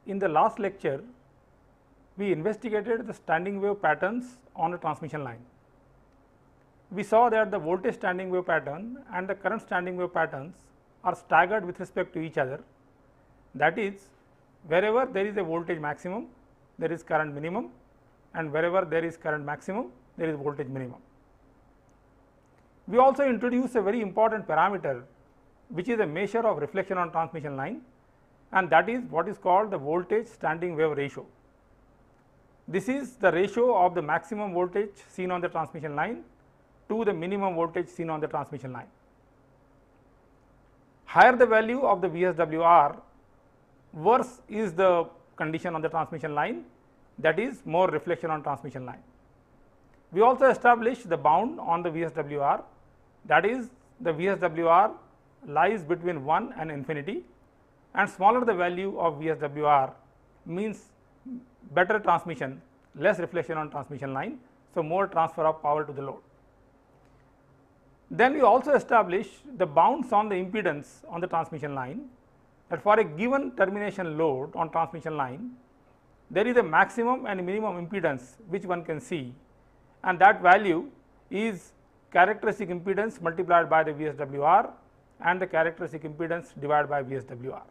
in the last lecture, we investigated the standing wave patterns on a transmission line. We saw that the voltage standing wave pattern and the current standing wave patterns are staggered with respect to each other. That is, wherever there is a voltage maximum, there is current minimum, and wherever there is current maximum, there is voltage minimum. We also introduced a very important parameter, which is a measure of reflection on transmission line, and that is what is called the voltage standing wave ratio. This is the ratio of the maximum voltage seen on the transmission line to the minimum voltage seen on the transmission line. Higher the value of the VSWR, worse is the condition on the transmission line, that is more reflection on transmission line. We also established the bound on the VSWR, that is the VSWR lies between 1 and infinity, and smaller the value of VSWR means better transmission, less reflection on transmission line. So, more transfer of power to the load. Then we also established the bounds on the impedance on the transmission line, that for a given termination load on transmission line, there is a maximum and minimum impedance which one can see, and that value is characteristic impedance multiplied by the VSWR and the characteristic impedance divided by VSWR.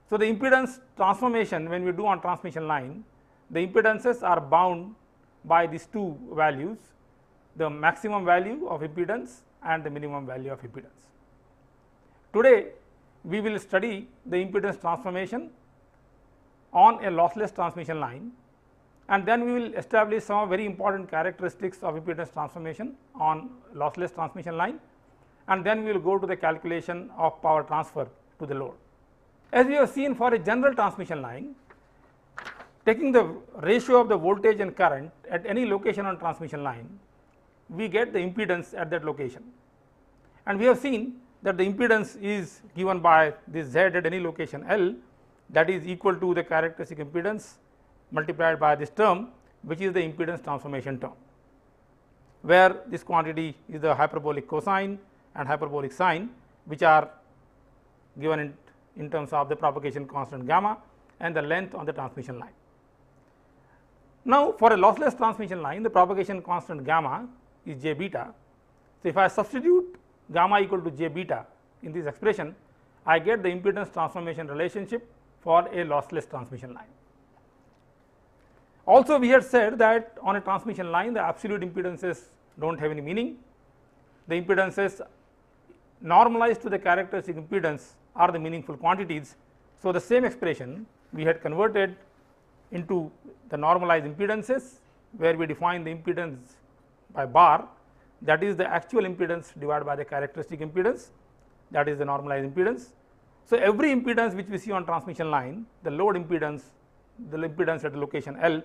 So, the impedance transformation when we do on transmission line, the impedances are bound by these two values, the maximum value of impedance and the minimum value of impedance. Today, we will study the impedance transformation on a lossless transmission line, and then we will establish some very important characteristics of impedance transformation on lossless transmission line, and then we will go to the calculation of power transfer to the load. As we have seen, for a general transmission line, taking the ratio of the voltage and current at any location on transmission line, we get the impedance at that location. And we have seen that the impedance is given by this Z at any location L, that is equal to the characteristic impedance multiplied by this term, which is the impedance transformation term, where this quantity is the hyperbolic cosine and hyperbolic sine, which are given in terms of the propagation constant gamma and the length on the transmission line. Now, for a lossless transmission line, the propagation constant gamma is j beta. So, if I substitute gamma equal to j beta in this expression, I get the impedance transformation relationship for a lossless transmission line. Also, we had said that on a transmission line, the absolute impedances do not have any meaning. The impedances normalized to the characteristic impedance are the meaningful quantities. So, the same expression we had converted into the normalized impedances, where we define the impedance by bar, that is the actual impedance divided by the characteristic impedance, that is the normalized impedance. So, every impedance which we see on transmission line, the load impedance, the impedance at the location L,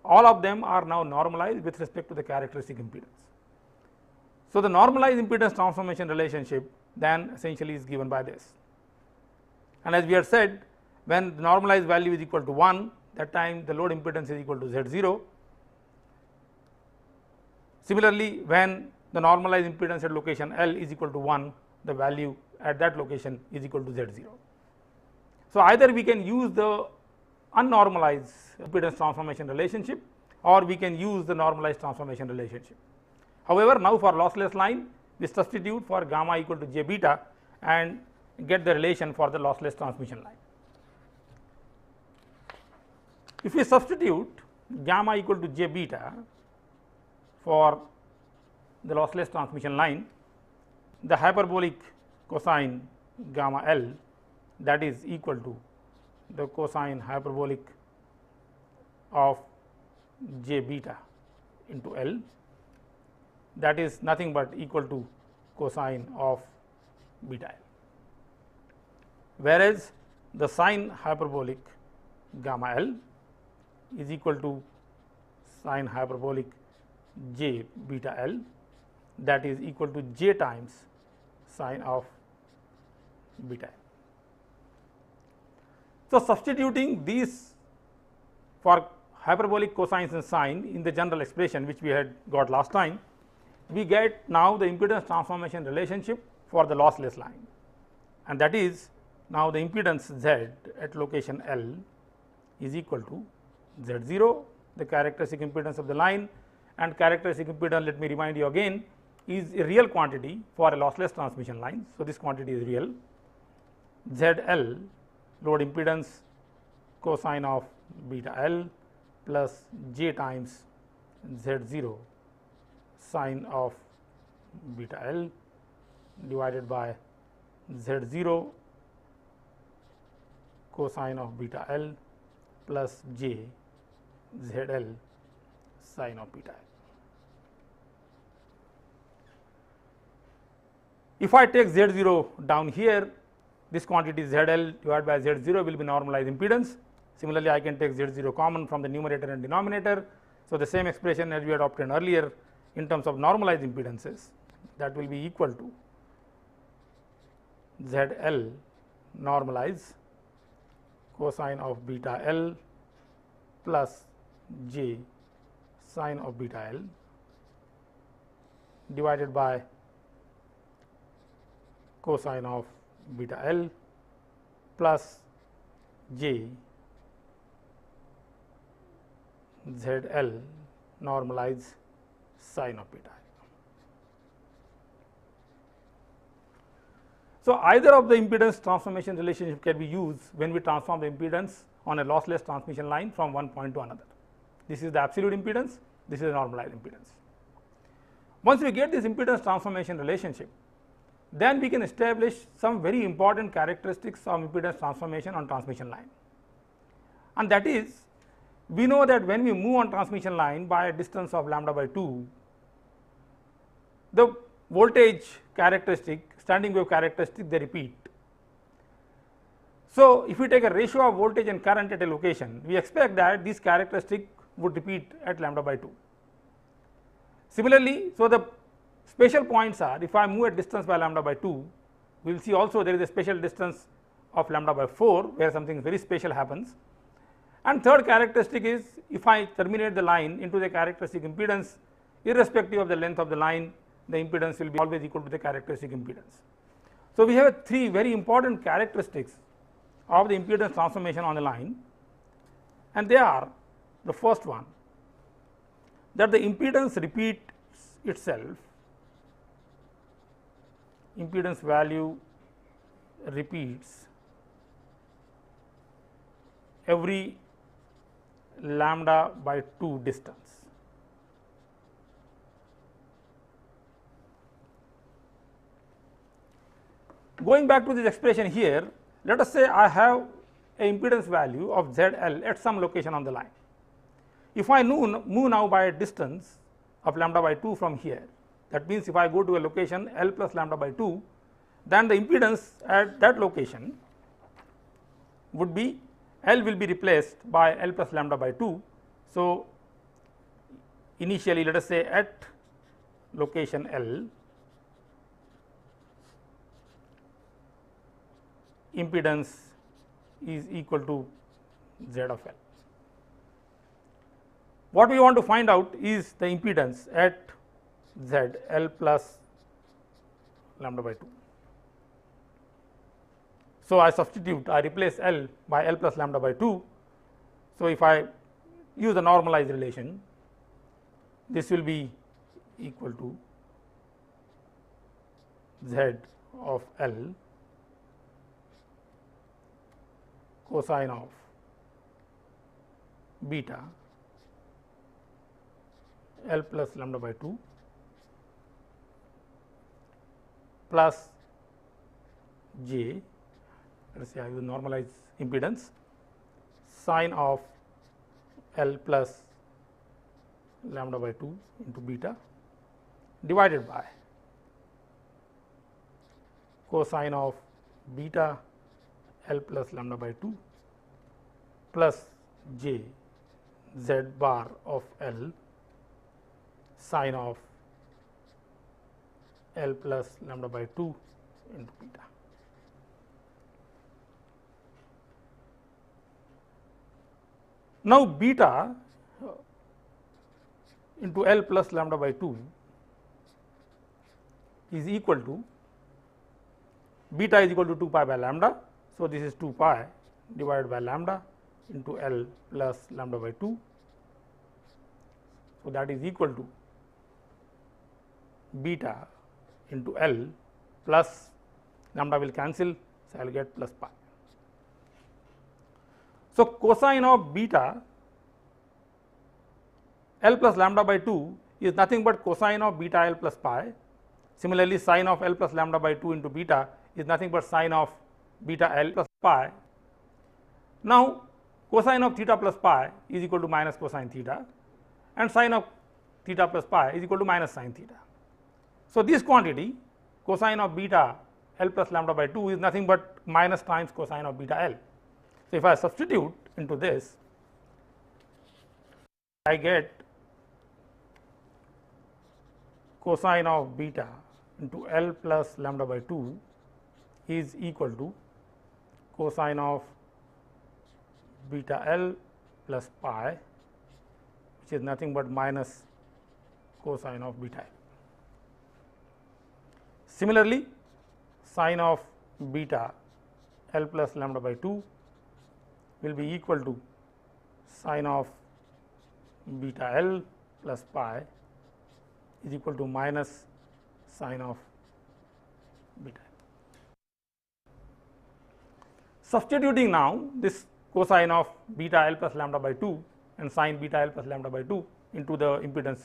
all of them are now normalized with respect to the characteristic impedance. So, the normalized impedance transformation relationship then essentially is given by this. And as we had said, when the normalized value is equal to 1, that time the load impedance is equal to Z0. Similarly, when the normalized impedance at location L is equal to 1, the value at that location is equal to Z0. So, either we can use the unnormalized impedance transformation relationship, or we can use the normalized transformation relationship. However, now for lossless line, we substitute for gamma equal to j beta and get the relation for the lossless transmission line. If we substitute gamma equal to j beta for the lossless transmission line, the hyperbolic cosine gamma L, that is equal to the cosine hyperbolic of j beta into L, that is nothing but equal to cosine of beta L, whereas the sine hyperbolic gamma L is equal to sine hyperbolic j beta L, that is equal to j times sine of beta L. So, substituting these for hyperbolic cosines and sine in the general expression which we had got last time, we get now the impedance transformation relationship for the lossless line, and that is Now, the impedance Z at location L is equal to Z0, the characteristic impedance of the line, and characteristic impedance, let me remind you again, is a real quantity for a lossless transmission line. So, this quantity is real. ZL, load impedance cosine of beta L plus j times Z0 sine of beta L divided by Z0 cosine of beta L plus j ZL sine of beta L. If I take Z0 down here, this quantity ZL divided by Z0 will be normalized impedance. Similarly, I can take Z0 common from the numerator and denominator. So, the same expression as we had obtained earlier in terms of normalized impedances, that will be equal to ZL normalize cosine of beta L plus j sine of beta L divided by cosine of beta L plus j ZL normalize sine of beta L. So, either of the impedance transformation relationship can be used when we transform the impedance on a lossless transmission line from one point to another. This is the absolute impedance, this is the normalized impedance. Once we get this impedance transformation relationship, then we can establish some very important characteristics of impedance transformation on transmission line. And that is, we know that when we move on transmission line by a distance of lambda by 2, the voltage characteristic, standing wave characteristic, they repeat. So, if we take a ratio of voltage and current at a location, we expect that this characteristic would repeat at lambda by 2. Similarly, so the special points are, if I move a distance by lambda by 2, we will see also there is a special distance of lambda by 4, where something very special happens. And third characteristic is, if I terminate the line into the characteristic impedance, irrespective of the length of the line, the impedance will be always equal to the characteristic impedance. So, we have three very important characteristics of the impedance transformation on the line, and they are: the first one, that the impedance repeats itself, impedance value repeats every lambda by 2 distance. Going back to this expression here, let us say I have a impedance value of ZL at some location on the line. If I move now by a distance of lambda by 2 from here, that means if I go to a location L plus lambda by 2, then the impedance at that location would be, L will be replaced by L plus lambda by 2. So, initially let us say at location L, impedance is equal to Z of L. What we want to find out is the impedance at Z L plus lambda by 2. So, I substitute, I replace L by L plus lambda by 2. So, if I use the normalized relation, this will be equal to Z of L cosine of beta L plus lambda by 2 plus j, let us say I will normalize impedance, sine of L plus lambda by 2 into beta divided by cosine of beta L plus lambda by 2 plus j Z bar of L sine of L plus lambda by 2 into beta. Now, beta into L plus lambda by 2 is equal to, beta is equal to 2 pi by lambda. So, this is 2 pi divided by lambda into L plus lambda by 2. So, that is equal to beta into L plus lambda will cancel. So, I will get plus pi. So, cosine of beta L plus lambda by 2 is nothing but cosine of beta L plus pi. Similarly, sine of L plus lambda by 2 into beta is nothing but sine of beta L plus pi. Now, cosine of theta plus pi is equal to minus cosine theta, and sine of theta plus pi is equal to minus sine theta. So, this quantity cosine of beta L plus lambda by 2 is nothing but minus times cosine of beta L. So, if I substitute into this, I get cosine of beta into L plus lambda by 2 is equal to cosine of beta L plus pi, which is nothing but minus cosine of beta L. Similarly, sine of beta L plus lambda by 2 will be equal to sine of beta L plus pi is equal to minus sine of beta L. Substituting now this cosine of beta L plus lambda by 2 and sine beta L plus lambda by 2 into the impedance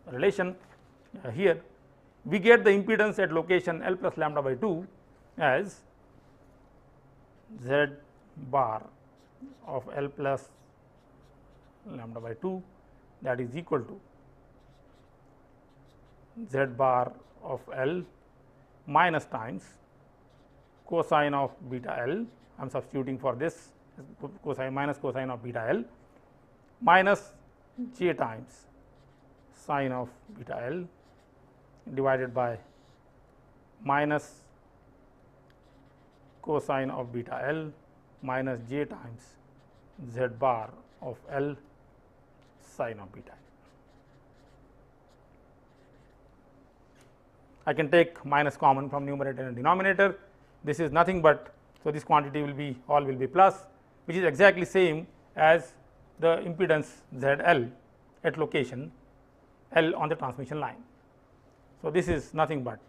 relation here, we get the impedance at location L plus lambda by 2 as Z bar of L plus lambda by 2, that is equal to Z bar of L minus times cosine of beta L. I am substituting for this cosine minus cosine of beta L minus j times sine of beta L divided by minus cosine of beta L minus j times Z bar of L sine of beta L. I can take minus common from numerator and denominator. This is nothing but, so this quantity will be all will be plus, which is exactly same as the impedance ZL at location L on the transmission line. So, this is nothing but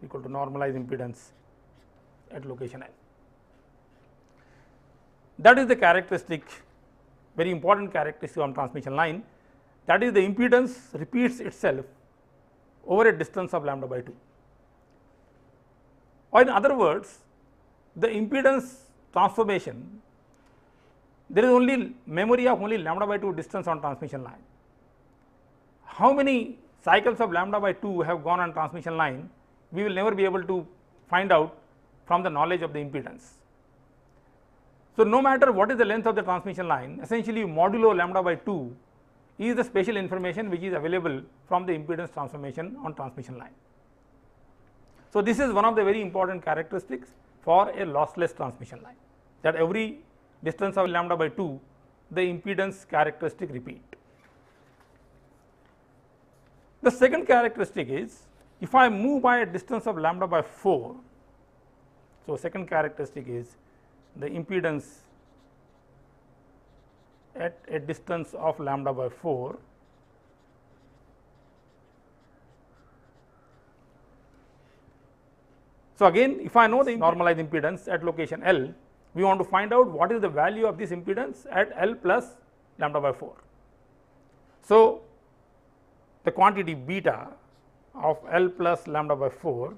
equal to normalized impedance at location L. That is the characteristic, very important characteristic on transmission line, that is the impedance repeats itself over a distance of lambda by 2. Or in other words, the impedance transformation, there is only memory of only lambda by 2 distance on transmission line. How many cycles of lambda by 2 have gone on transmission line, we will never be able to find out from the knowledge of the impedance. So, no matter what is the length of the transmission line, essentially modulo lambda by 2 is the spatial information which is available from the impedance transformation on transmission line. So, this is one of the very important characteristics for a lossless transmission line, that every distance of lambda by 2 the impedance characteristic repeat. The second characteristic is, if I move by a distance of lambda by 4, so second characteristic is the impedance at a distance of lambda by 4 So, again if I know the normalized impedance at location L, we want to find out what is the value of this impedance at L plus lambda by 4. So, the quantity beta of L plus lambda by 4,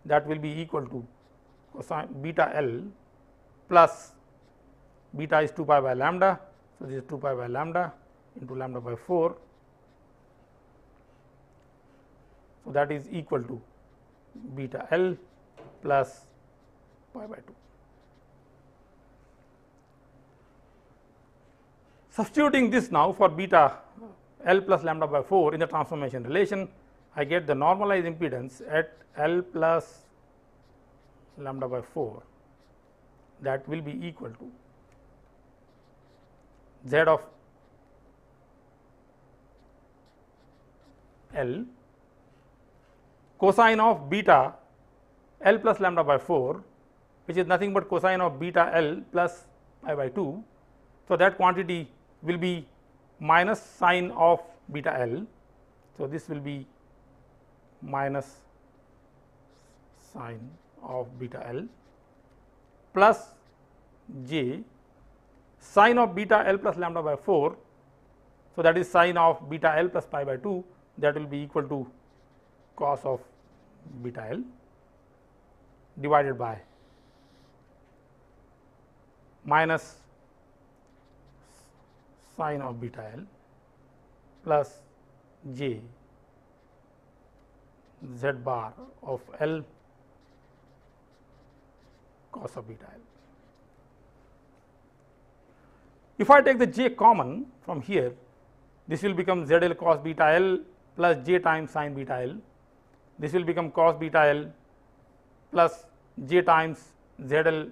that will be equal to cosine beta L plus beta is 2 pi by lambda. So, this is 2 pi by lambda into lambda by 4. So, that is equal to beta L plus pi by 2. Substituting this now for beta L plus lambda by 4 in the transformation relation, I get the normalized impedance at L plus lambda by 4, that will be equal to Z of L cosine of beta L plus lambda by 4 which is nothing but cosine of beta L plus pi by 2. So, that quantity will be minus sine of beta L. So, this will be minus sine of beta L plus j sine of beta L plus lambda by 4. So, that is sine of beta L plus pi by 2, that will be equal to cos of beta L divided by minus sine of beta L plus j z bar of L cos of beta L. If I take the j common from here, this will become z L cos beta L plus j times sine beta L. This will become cos beta L plus j times z L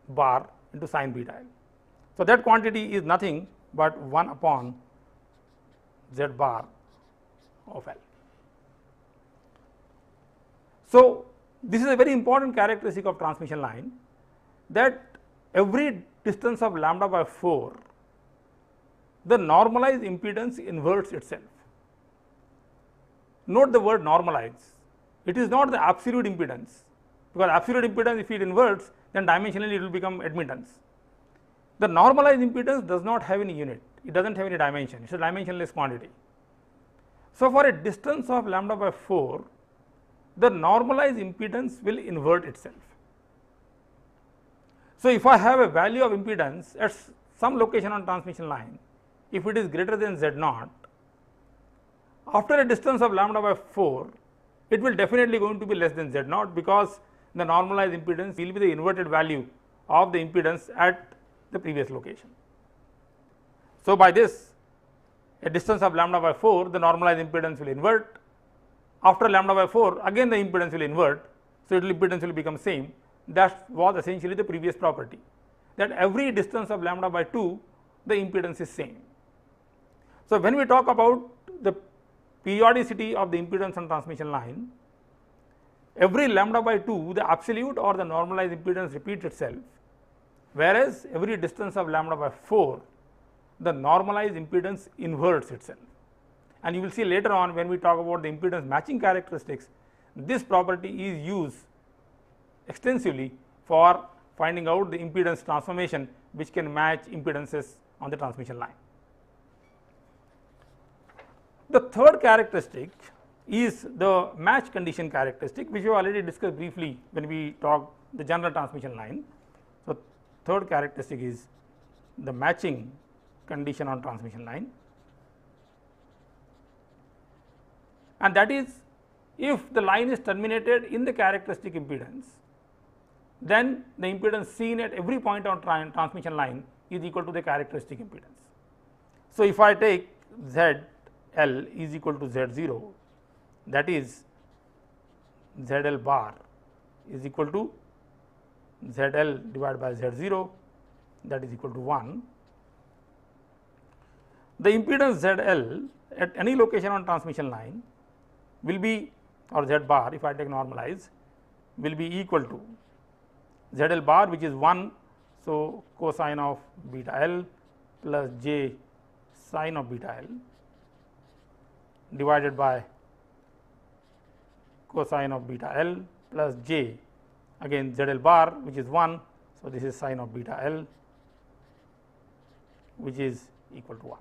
bar into sine beta L. So, that quantity is nothing but 1 upon z bar of L. So, this is a very important characteristic of transmission line, that every distance of lambda by 4, the normalized impedance inverts itself. Note the word normalize. It is not the absolute impedance, because absolute impedance, if it inverts, then dimensionally it will become admittance. The normalized impedance does not have any unit, it does not have any dimension, it is a dimensionless quantity. So, for a distance of lambda by 4, the normalized impedance will invert itself. So, if I have a value of impedance at some location on transmission line, if it is greater than z naught, after a distance of lambda by 4, it will definitely going to be less than z naught, because the normalized impedance will be the inverted value of the impedance at the previous location. So, by this, a distance of lambda by 4, the normalized impedance will invert. After lambda by 4, again the impedance will invert. So, impedance will become same. That was essentially the previous property, that every distance of lambda by 2, the impedance is same. So, when we talk about the periodicity of the impedance on transmission line, every lambda by 2, the absolute or the normalized impedance repeats itself, whereas every distance of lambda by 4, the normalized impedance inverts itself. And you will see later on, when we talk about the impedance matching characteristics, this property is used extensively for finding out the impedance transformation which can match impedances on the transmission line. The third characteristic is the match condition characteristic, which we already discussed briefly when we talked the general transmission line. So, third characteristic is the matching condition on transmission line, and that is, if the line is terminated in the characteristic impedance, then the impedance seen at every point on transmission line is equal to the characteristic impedance. So, if I take Z L is equal to Z0, that is Z L bar is equal to Z L divided by Z0, that is equal to 1. The impedance Z L at any location on transmission line will be, or Z bar if I take normalize, will be equal to Z L bar, which is 1. So, cosine of beta L plus j sine of beta L divided by cosine of beta L plus j, again Z L bar, which is 1. So, this is sine of beta L, which is equal to 1.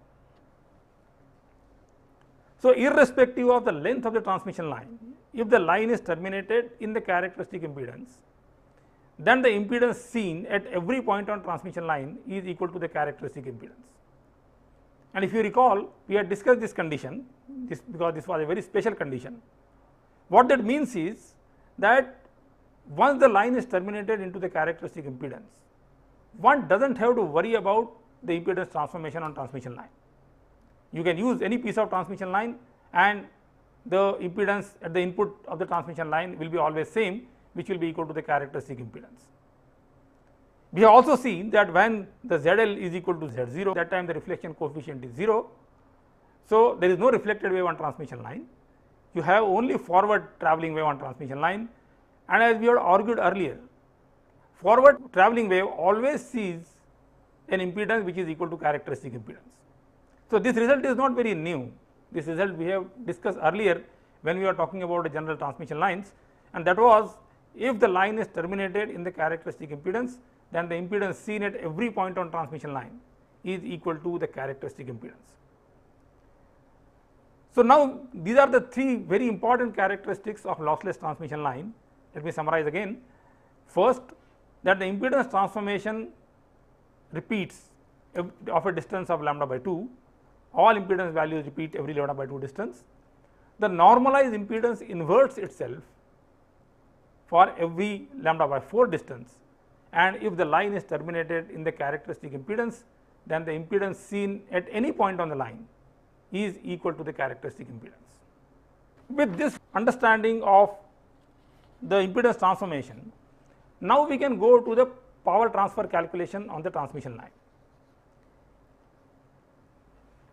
So, irrespective of the length of the transmission line, if the line is terminated in the characteristic impedance, then the impedance seen at every point on transmission line is equal to the characteristic impedance. And if you recall, we had discussed this condition, because this was a very special condition. What that means is that once the line is terminated into the characteristic impedance, one does not have to worry about the impedance transformation on transmission line. You can use any piece of transmission line, and the impedance at the input of the transmission line will be always same, which will be equal to the characteristic impedance. We have also seen that when the ZL is equal to Z0, that time the reflection coefficient is 0. So, there is no reflected wave on transmission line, you have only forward travelling wave on transmission line, and as we had argued earlier, forward travelling wave always sees an impedance which is equal to characteristic impedance. So, this result is not very new. This result we have discussed earlier when we were talking about the general transmission lines, and that was if the line is terminated in the characteristic impedance, then the impedance seen at every point on transmission line is equal to the characteristic impedance. So, now these are the three very important characteristics of lossless transmission line. Let me summarize again. First, that the impedance transformation repeats of a distance of lambda by 2, all impedance values repeat every lambda by 2 distance. The normalized impedance inverts itself for every lambda by 4 distance, and if the line is terminated in the characteristic impedance, then the impedance seen at any point on the line is equal to the characteristic impedance. With this understanding of the impedance transformation, now we can go to the power transfer calculation on the transmission line.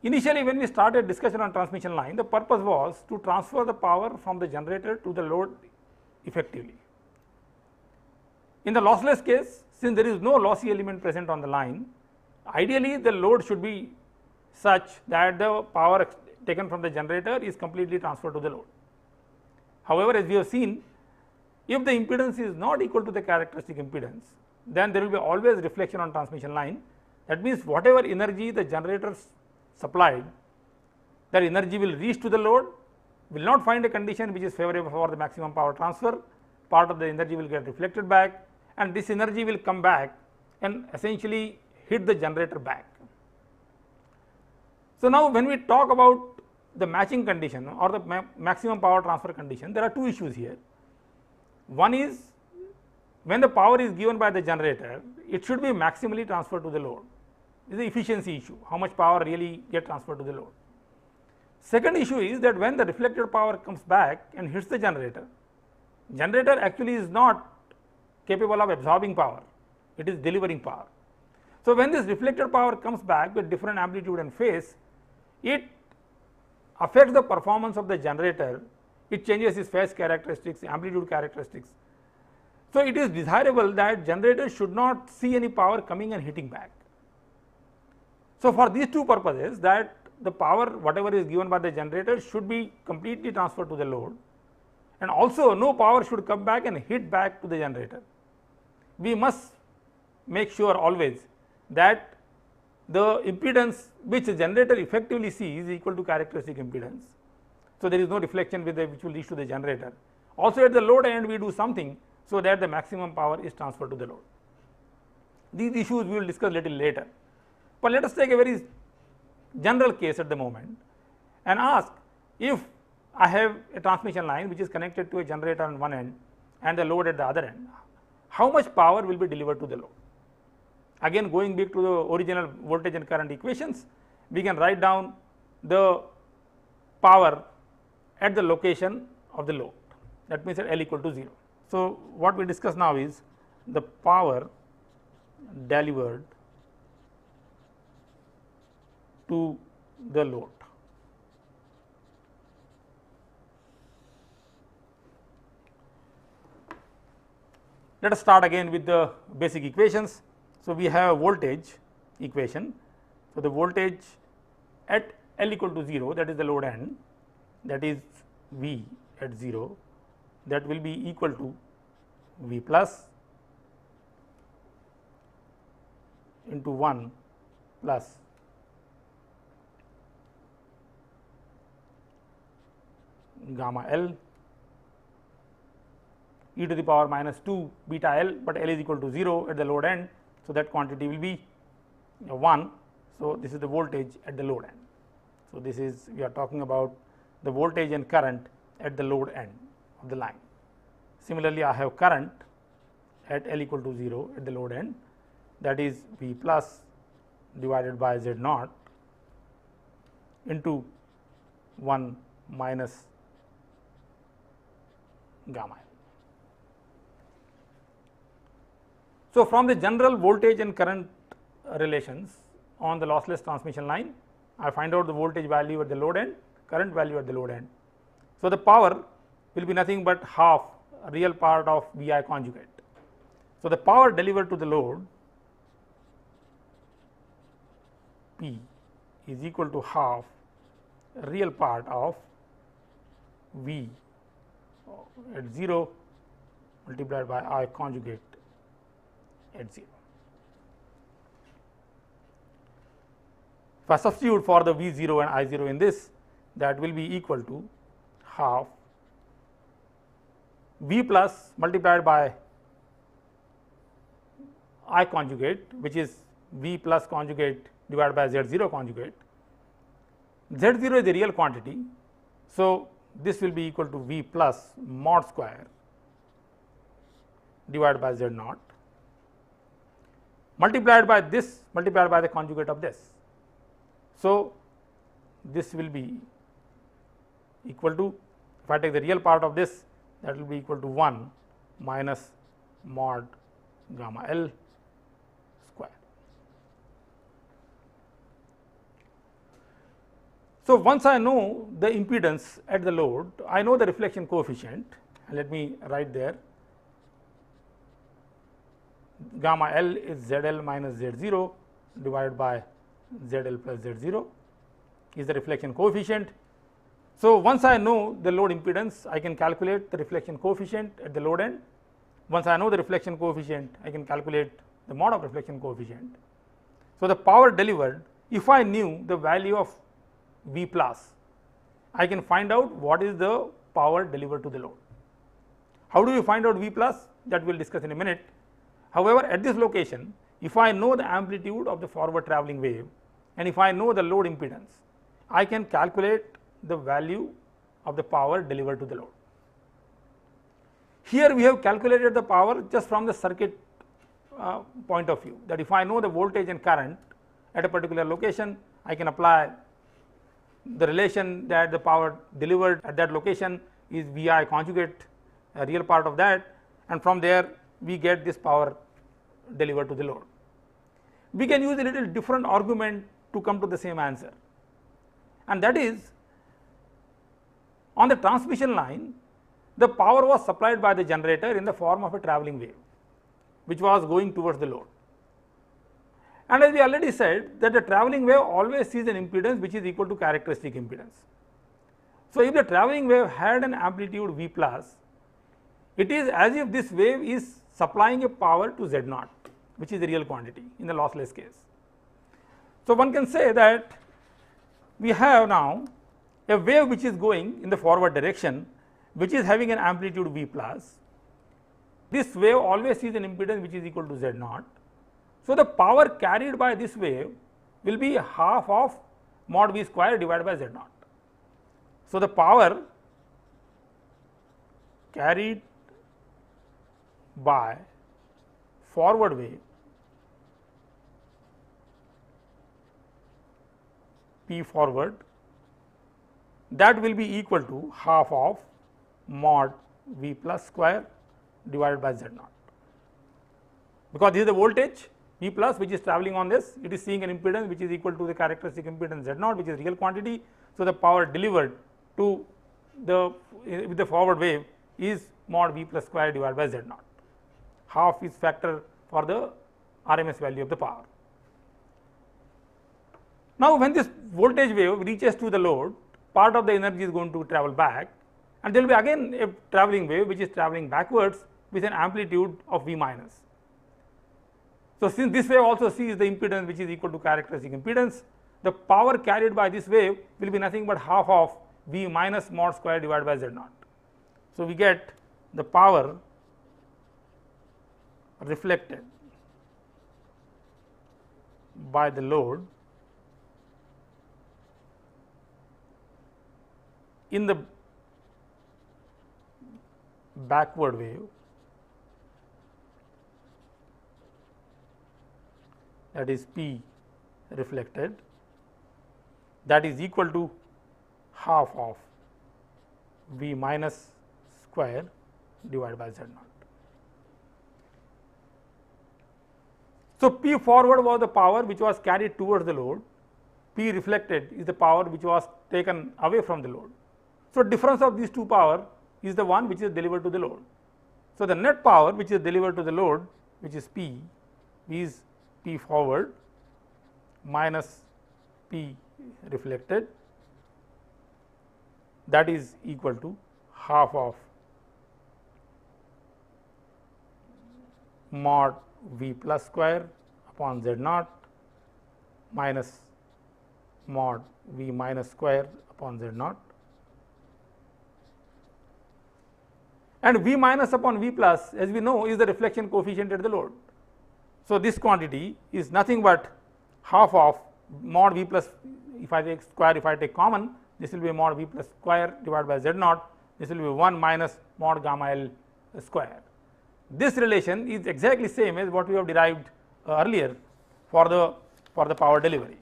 Initially, when we started discussion on transmission line, the purpose was to transfer the power from the generator to the load effectively. In the lossless case, since there is no lossy element present on the line, ideally the load should be such that the power taken from the generator is completely transferred to the load. However, as we have seen, if the impedance is not equal to the characteristic impedance, then there will be always reflection on transmission line. That means, whatever energy the generator supplied, that energy will reach to the load, will not find a condition which is favorable for the maximum power transfer, part of the energy will get reflected back, and this energy will come back and essentially hit the generator back. So, now when we talk about the matching condition or the maximum power transfer condition, there are two issues here. One is, when the power is given by the generator, it should be maximally transferred to the load. This is the efficiency issue, how much power really get transferred to the load. Second issue is that when the reflected power comes back and hits the generator, generator actually is not capable of absorbing power, it is delivering power. So, when this reflected power comes back with different amplitude and phase, it affects the performance of the generator, it changes its phase characteristics, amplitude characteristics. So, it is desirable that generator should not see any power coming and hitting back. So, for these two purposes, that the power whatever is given by the generator should be completely transferred to the load, and also no power should come back and hit back to the generator. We must make sure always that the impedance which the generator effectively sees is equal to characteristic impedance. So, there is no reflection with which will reach to the generator. Also, at the load end we do something so that the maximum power is transferred to the load. These issues we will discuss little later, but let us take a very general case at the moment and ask, if I have a transmission line which is connected to a generator on one end and the load at the other end, how much power will be delivered to the load? Again, going back to the original voltage and current equations, we can write down the power at the location of the load, that means at L equal to 0. So, what we discuss now is the power delivered to the load. Let us start again with the basic equations. So, we have a voltage equation. So, the voltage at L equal to 0, that is the load end, that is V at 0, that will be equal to V plus into 1 plus gamma L e to the power minus 2 beta L, but L is equal to 0 at the load end. So, that quantity will be 1. So, this is the voltage at the load end. So, this is we are talking about the voltage and current at the load end of the line. Similarly, I have current at L equal to 0 at the load end, that is V plus divided by Z naught into 1 minus gamma L. So, from the general voltage and current relations on the lossless transmission line, I find out the voltage value at the load end, current value at the load end. So, the power will be nothing but half real part of V I conjugate. So, the power delivered to the load P is equal to half real part of V at 0 multiplied by I conjugate at 0. If I substitute for the V 0 and I 0 in this, that will be equal to half V plus multiplied by I conjugate, which is V plus conjugate divided by Z 0 conjugate. Z 0 is the real quantity. So, this will be equal to V plus mod square divided by Z naught multiplied by this multiplied by the conjugate of this. So, this will be equal to, if I take the real part of this, that will be equal to 1 minus mod gamma L square. So, once I know the impedance at the load, I know the reflection coefficient, and let me write there, gamma L is ZL minus Z0 divided by ZL plus Z0 is the reflection coefficient. So, once I know the load impedance, I can calculate the reflection coefficient at the load end. Once I know the reflection coefficient, I can calculate the mod of reflection coefficient. So, the power delivered, if I knew the value of V plus, I can find out what is the power delivered to the load. How do we find out V plus? That we will discuss in a minute. However, at this location, if I know the amplitude of the forward travelling wave and if I know the load impedance, I can calculate the value of the power delivered to the load. Here we have calculated the power just from the circuit point of view, that if I know the voltage and current at a particular location, I can apply the relation that the power delivered at that location is VI conjugate, a real part of that, and from there we get this power delivered to the load. We can use a little different argument to come to the same answer, and that is, on the transmission line, the power was supplied by the generator in the form of a travelling wave, which was going towards the load. And as we already said, that the travelling wave always sees an impedance which is equal to characteristic impedance. So, if the travelling wave had an amplitude V plus, it is as if this wave is supplying a power to Z naught, which is the real quantity in the lossless case. So, one can say that we have now a wave which is going in the forward direction, which is having an amplitude V plus. This wave always sees an impedance which is equal to Z naught. So, the power carried by this wave will be half of mod V square divided by Z naught. So, the power carried by forward wave P forward, that will be equal to half of mod V plus square divided by Z naught, because this is the voltage V plus which is travelling on this, it is seeing an impedance which is equal to the characteristic impedance Z naught, which is real quantity. So, the power delivered to the with the forward wave is mod V plus square divided by Z naught. Half is factor for the RMS value of the power. Now, when this voltage wave reaches to the load, part of the energy is going to travel back, and there will be again a travelling wave which is travelling backwards with an amplitude of V minus. So, since this wave also sees the impedance which is equal to characteristic impedance, the power carried by this wave will be nothing but half of V minus mod square divided by Z naught. So, we get the power reflected by the load in the backward wave, that is P reflected, that is equal to half of V minus square divided by Z naught. So, P forward was the power which was carried towards the load, P reflected is the power which was taken away from the load. So, difference of these two power is the one which is delivered to the load. So, the net power which is delivered to the load which is P, is P forward minus P reflected, that is equal to half of mod V plus square upon Z naught minus mod V minus square upon Z naught, and V minus upon V plus, as we know, is the reflection coefficient at the load. So, this quantity is nothing but half of mod V plus, if I take square, if I take common, this will be mod V plus square divided by Z naught, this will be 1 minus mod gamma L square. This relation is exactly same as what we have derived earlier for the power delivery.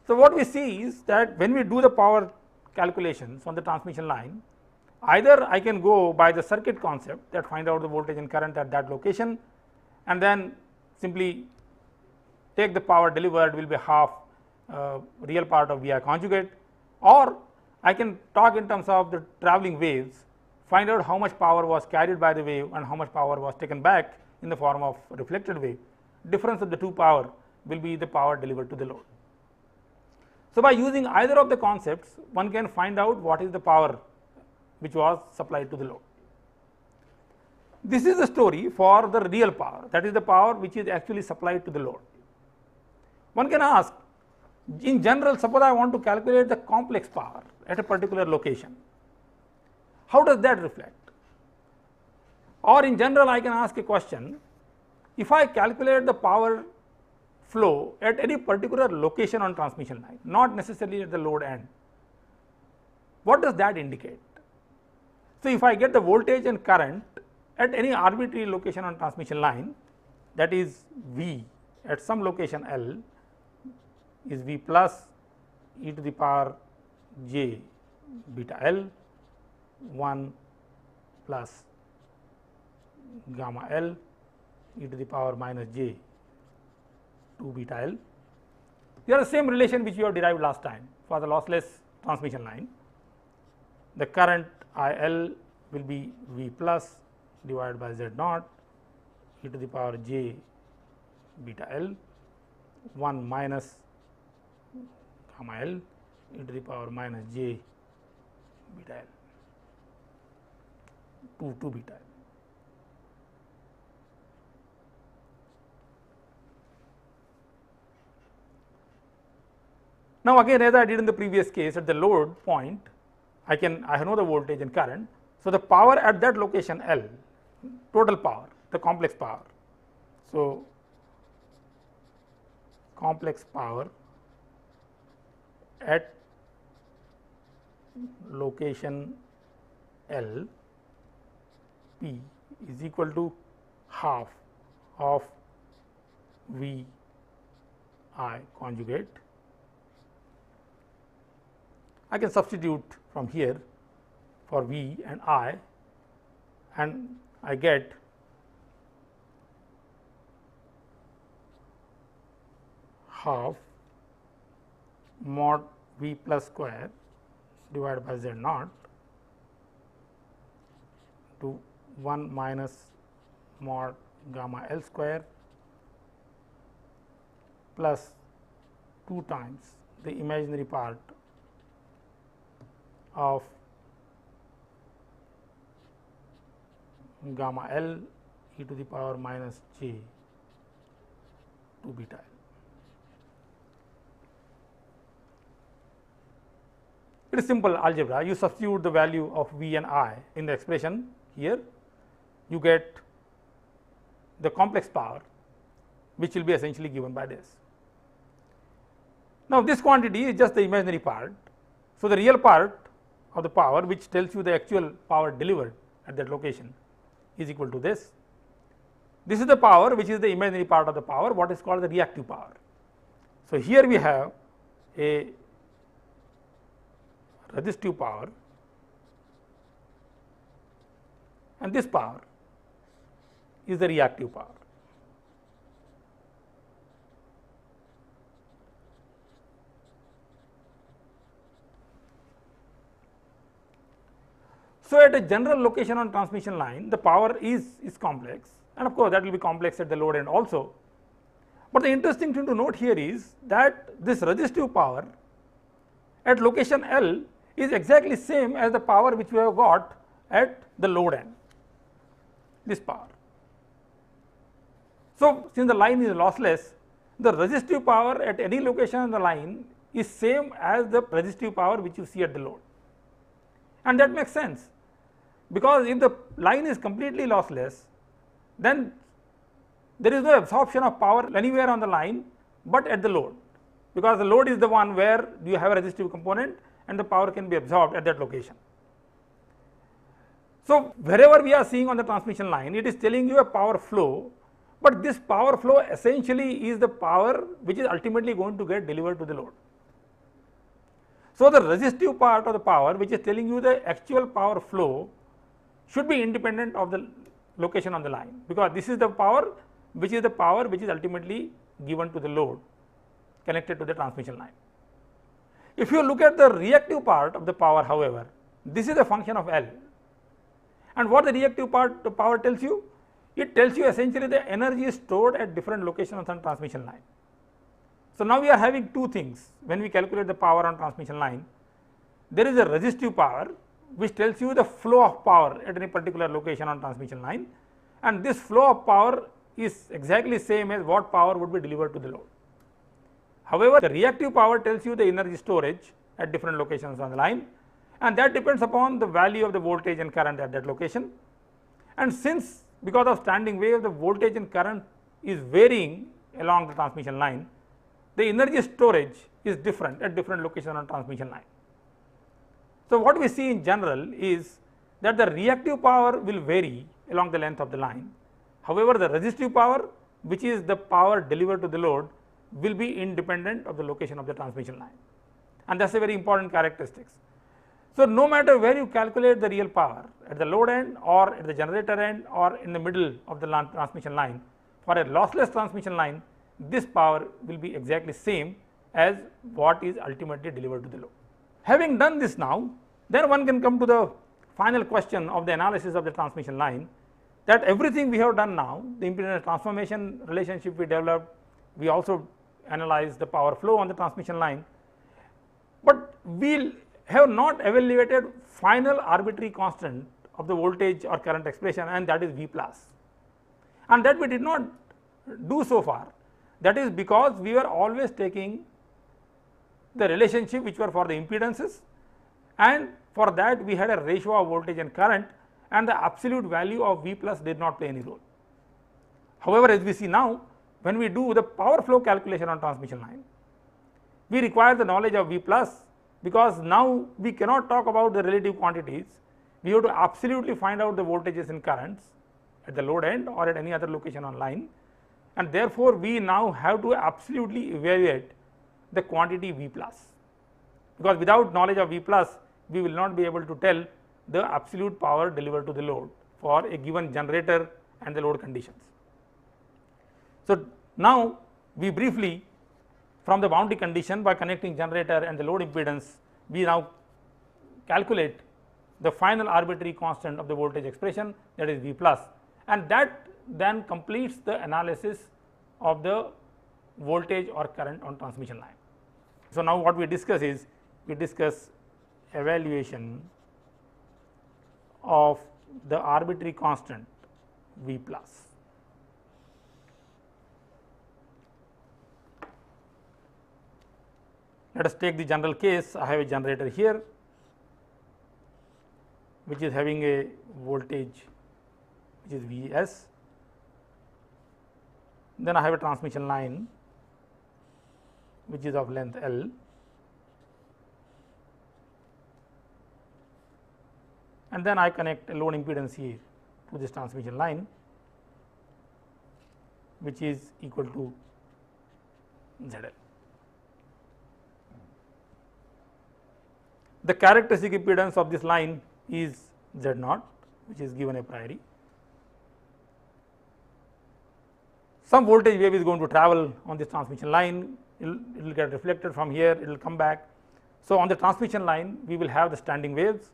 So, what we see is that when we do the power calculations on the transmission line, either I can go by the circuit concept that find out the voltage and current at that location, and then simply take the power delivered will be half real part of VI conjugate, or I can talk in terms of the travelling waves, find out how much power was carried by the wave and how much power was taken back in the form of reflected wave. Difference of the two power will be the power delivered to the load. So, by using either of the concepts, one can find out what is the power which was supplied to the load. This is the story for the real power, that is the power which is actually supplied to the load. One can ask, in general, suppose I want to calculate the complex power at a particular location, how does that reflect? Or in general, I can ask a question, if I calculate the power flow at any particular location on transmission line, not necessarily at the load end, what does that indicate? So, if I get the voltage and current at any arbitrary location on transmission line, that is V at some location L is V plus e to the power j beta L 1 plus gamma L e to the power minus j 2 beta L. Here the same relation which you have derived last time for the lossless transmission line. The current I L will be V plus divided by Z naught e to the power j beta L 1 minus gamma L e to the power minus j beta L 2 beta L. Now, again, as I did in the previous case, at the load point, I know the voltage and current. So, the power at that location L, total power, the complex power. So, complex power at location L P is equal to half of V I conjugate. I can substitute from here for V and I get half mod V plus square divided by Z naught to 1 minus mod gamma L square plus 2 times the imaginary part of gamma L e to the power minus j 2 beta L. It is simple algebra. You substitute the value of V and I in the expression here, you get the complex power, which will be essentially given by this. Now, this quantity is just the imaginary part. So, the real part of the power, which tells you the actual power delivered at that location, is equal to this. This is the power which is the imaginary part of the power, what is called the reactive power. So, here we have a resistive power, and this power is the reactive power. So, at a general location on transmission line, the power is complex, and of course, that will be complex at the load end also. But the interesting thing to note here is that this resistive power at location L is exactly same as the power which we have got at the load end, this power. So, since the line is lossless, the resistive power at any location on the line is same as the resistive power which you see at the load, and that makes sense, because if the line is completely lossless, then there is no absorption of power anywhere on the line but at the load, because the load is the one where you have a resistive component and the power can be absorbed at that location. So, wherever we are seeing on the transmission line, it is telling you a power flow, but this power flow essentially is the power which is ultimately going to get delivered to the load. So, the resistive part of the power which is telling you the actual power flow should be independent of the location on the line, because this is the power which is ultimately given to the load connected to the transmission line. If you look at the reactive part of the power, however, this is a function of L, and what the reactive part the power tells you? It tells you essentially the energy stored at different locations on transmission line. So, now we are having two things when we calculate the power on transmission line. There is a resistive power which tells you the flow of power at any particular location on transmission line, and this flow of power is exactly same as what power would be delivered to the load. However, the reactive power tells you the energy storage at different locations on the line, and that depends upon the value of the voltage and current at that location. And since because of standing wave the voltage and current is varying along the transmission line, the energy storage is different at different locations on transmission line. So, what we see in general is that the reactive power will vary along the length of the line. However, the resistive power, which is the power delivered to the load, will be independent of the location of the transmission line, and that is a very important characteristics. So, no matter where you calculate the real power, at the load end or at the generator end or in the middle of the transmission line, for a lossless transmission line, this power will be exactly same as what is ultimately delivered to the load. Having done this now, then one can come to the final question of the analysis of the transmission line, that everything we have done now, the impedance transformation relationship we developed, we also analyzed the power flow on the transmission line, but we have not evaluated final arbitrary constant of the voltage or current expression, and that is V plus, and that we did not do so far. That is because we were always taking the relationship which were for the impedances, and for that we had a ratio of voltage and current, and the absolute value of V plus did not play any role. However, as we see now, when we do the power flow calculation on transmission line, we require the knowledge of V plus, because now we cannot talk about the relative quantities, we have to absolutely find out the voltages and currents at the load end or at any other location on line, and therefore, we now have to absolutely evaluate the quantity V plus, because without knowledge of V plus we will not be able to tell the absolute power delivered to the load for a given generator and the load conditions. So, now we briefly, from the boundary condition, by connecting generator and the load impedance, we now calculate the final arbitrary constant of the voltage expression, that is V plus, and that then completes the analysis of the voltage or current on transmission line. So, now what we discuss is, we discuss evaluation of the arbitrary constant V plus. Let us take the general case. I have a generator here which is having a voltage which is Vs, then I have a transmission line which is of length L, and then I connect a load impedance here to this transmission line which is equal to ZL. The characteristic impedance of this line is Z0, which is given a priori. Some voltage wave is going to travel on this transmission line, it will get reflected from here, it will come back. So, on the transmission line we will have the standing waves.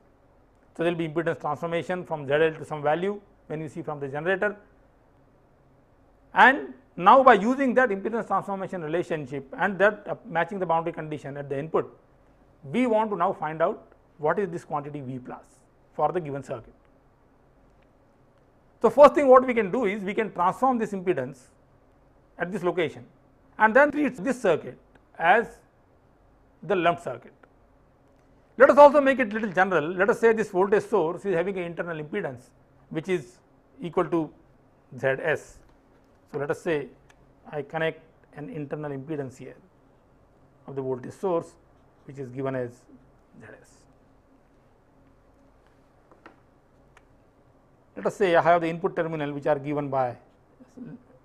So, there will be impedance transformation from ZL to some value when you see from the generator, And now by using that impedance transformation relationship and that matching the boundary condition at the input, we want to now find out what is this quantity V plus for the given circuit. So, first thing what we can do is we can transform this impedance at this location and then treat this circuit as the lumped circuit. Let us also make it little general. Let us say this voltage source is having an internal impedance which is equal to Zs. So, let us say I connect an internal impedance here of the voltage source which is given as Zs. Let us say I have the input terminal which are given by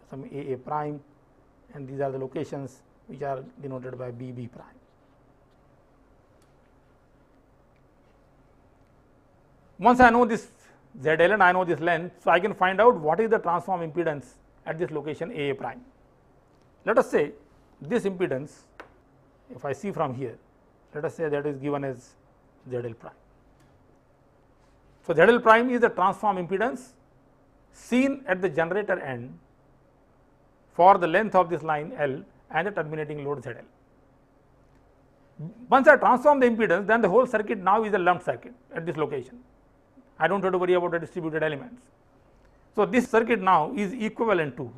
some A prime, and these are the locations which are denoted by B prime. Once I know this ZL and I know this length, so I can find out what is the transform impedance at this location A prime. Let us say this impedance, if I see from here, let us say that is given as ZL prime. So, ZL prime is the transform impedance seen at the generator end for the length of this line L and the terminating load ZL. Once I transform the impedance, then the whole circuit now is a lumped circuit at this location. I do not have to worry about the distributed elements. So, this circuit now is equivalent to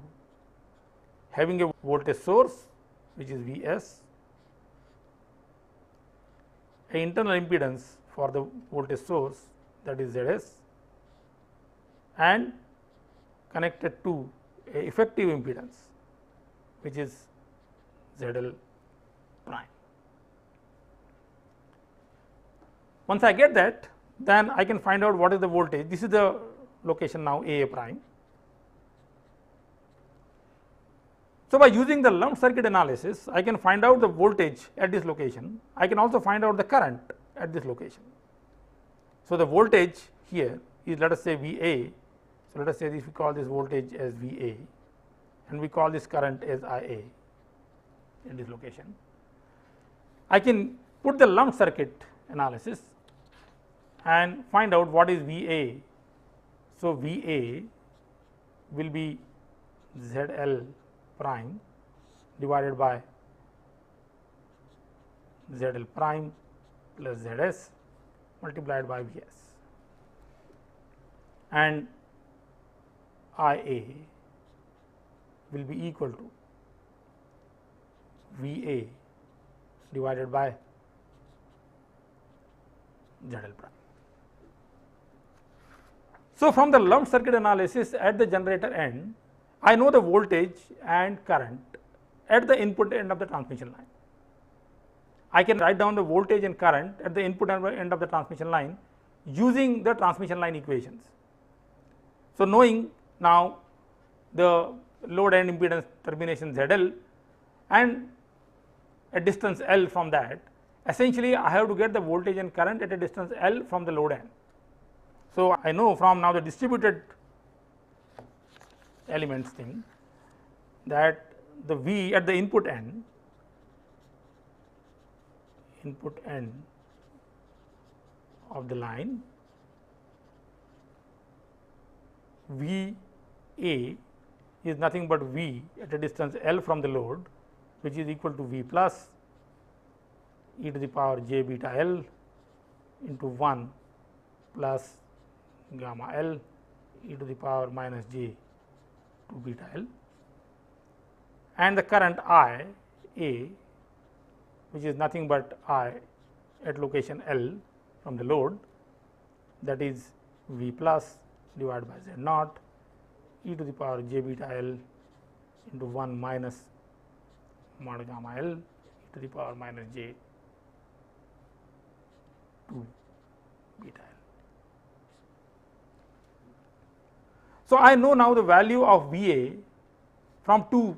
having a voltage source which is Vs, a internal impedance for the voltage source that is Zs, and connected to a effective impedance which is ZL prime. Once I get that, then I can find out what is the voltage. This is the location now A prime. So, by using the lumped circuit analysis, I can find out the voltage at this location. I can also find out the current at this location. So, the voltage here is, let us say, VA. So, let us say this, we call this voltage as VA and we call this current as IA in this location. I can put the lumped circuit analysis and find out what is VA. So, VA will be ZL prime divided by ZL prime plus Zs multiplied by Vs, and IA will be equal to VA divided by ZL prime. So, from the lumped circuit analysis at the generator end, I know the voltage and current at the input end of the transmission line. I can write down the voltage and current at the input end of the transmission line using the transmission line equations. So, knowing now the load end impedance termination ZL and a distance L from that, essentially I have to get the voltage and current at a distance L from the load end. So, I know from now the distributed elements thing that the V at the input end of the line, V A is nothing but V at a distance L from the load, which is equal to V plus e to the power j beta L into 1 plus gamma L e to the power minus j 2 beta L, and the current I A, which is nothing but I at location L from the load, that is V plus divided by Z naught e to the power j beta L into 1 minus mod gamma L e to the power minus j 2 beta L. So, I know now the value of VA from two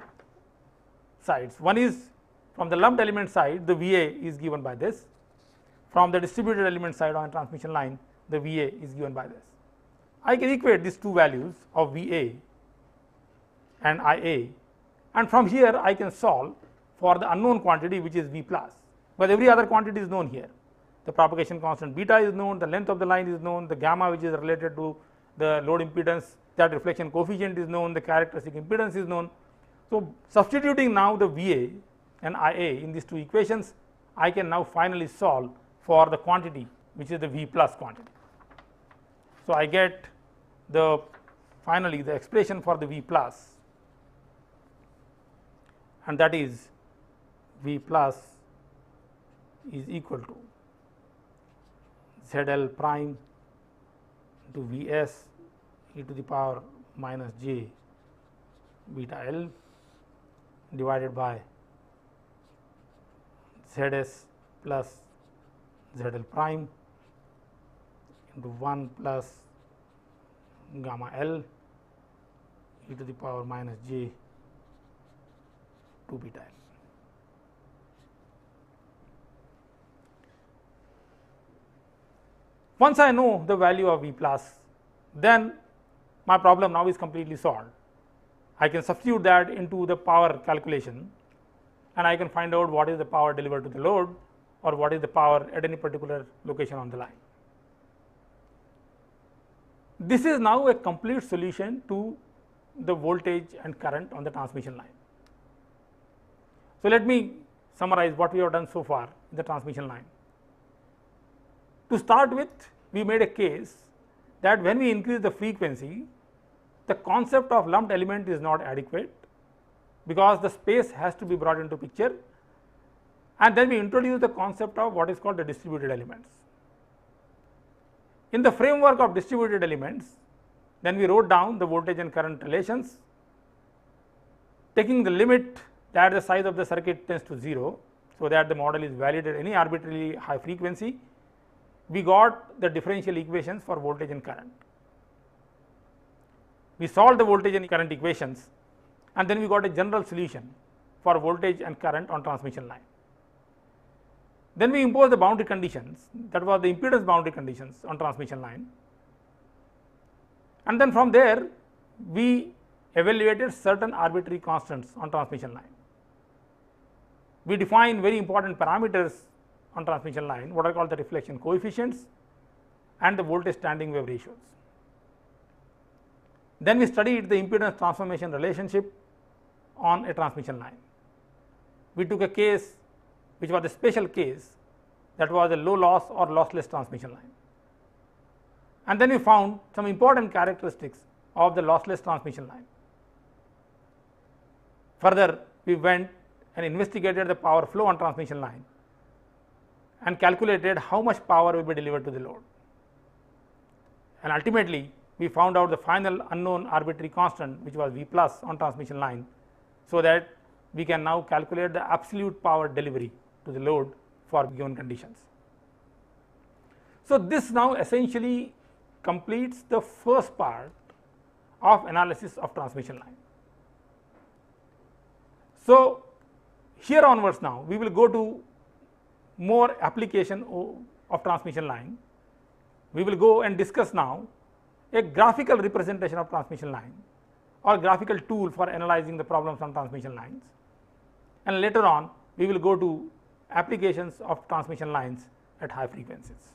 sides. One is from the lumped element side, the VA is given by this. From the distributed element side on a transmission line, the VA is given by this. I can equate these two values of VA and IA, and from here I can solve for the unknown quantity which is V plus, but every other quantity is known here. The propagation constant beta is known, the length of the line is known, the gamma which is related to the load impedance that reflection coefficient is known, the characteristic impedance is known. So, substituting now the VA and IA in these two equations, I can now finally solve for the quantity which is the V plus quantity. So, I get the finally the expression for the V plus, and that is V plus is equal to ZL prime to Vs e to the power minus j beta L divided by Zs plus ZL prime into 1 plus gamma L e to the power minus j 2 beta L. Once I know the value of V plus, then my problem now is completely solved. I can substitute that into the power calculation, and I can find out what is the power delivered to the load or what is the power at any particular location on the line. This is now a complete solution to the voltage and current on the transmission line. So, let me summarize what we have done so far in the transmission line. To start with, we made a case that when we increase the frequency, the concept of lumped element is not adequate, because the space has to be brought into picture, and then we introduce the concept of what is called the distributed elements. In the framework of distributed elements, then we wrote down the voltage and current relations, taking the limit that the size of the circuit tends to 0, so that the model is valid at any arbitrarily high frequency. We got the differential equations for voltage and current. We solved the voltage and current equations, and then we got a general solution for voltage and current on transmission line. Then we imposed the boundary conditions, that was the impedance boundary conditions on transmission line, and then from there we evaluated certain arbitrary constants on transmission line. We define very important parameters on transmission line, what are called the reflection coefficients and the voltage standing wave ratios. Then we studied the impedance transformation relationship on a transmission line. We took a case which was a special case, that was a low loss or lossless transmission line. And then we found some important characteristics of the lossless transmission line. Further, we went and investigated the power flow on transmission line and calculated how much power will be delivered to the load. And ultimately, we found out the final unknown arbitrary constant, which was V plus on transmission line, so that we can now calculate the absolute power delivery to the load for given conditions. So, this now essentially completes the first part of analysis of transmission line. So, here onwards now we will go to more application of transmission line. We will go and discuss now a graphical representation of transmission line or graphical tool for analyzing the problems on transmission lines, and later on we will go to applications of transmission lines at high frequencies.